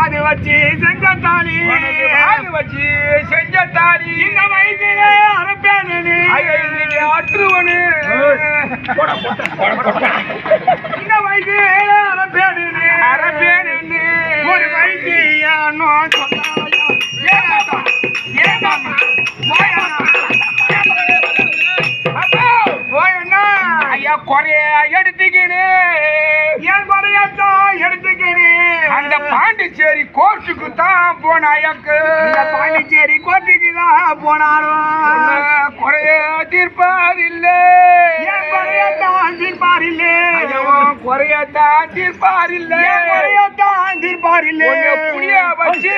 அது வச்சு செஞ்ச தாலி அது வச்சு செஞ்ச தாலி இந்த வயசுல அரப்பேனு அற்றுவனு இந்த வயசுல அரப்பேனு ஒரு வயசு குறைய எடுத்துக்கினு என் குறையத்தான் எடுத்துக்கினு அந்த பாண்டிச்சேரி கோர்ட்டுக்கு தான் போனாயக்கு பாண்டிச்சேரி கோர்ட்டுக்கு தான் போனாலும் குறைய தீர்ப்பாரில்லை என் குறையத்தான் தீர்ப்பாரில்லை குறையத்தான் தீர்ப்பாரில்லை குறையத்தான் தீர்ப்பாரில்லை புளிய வச்சு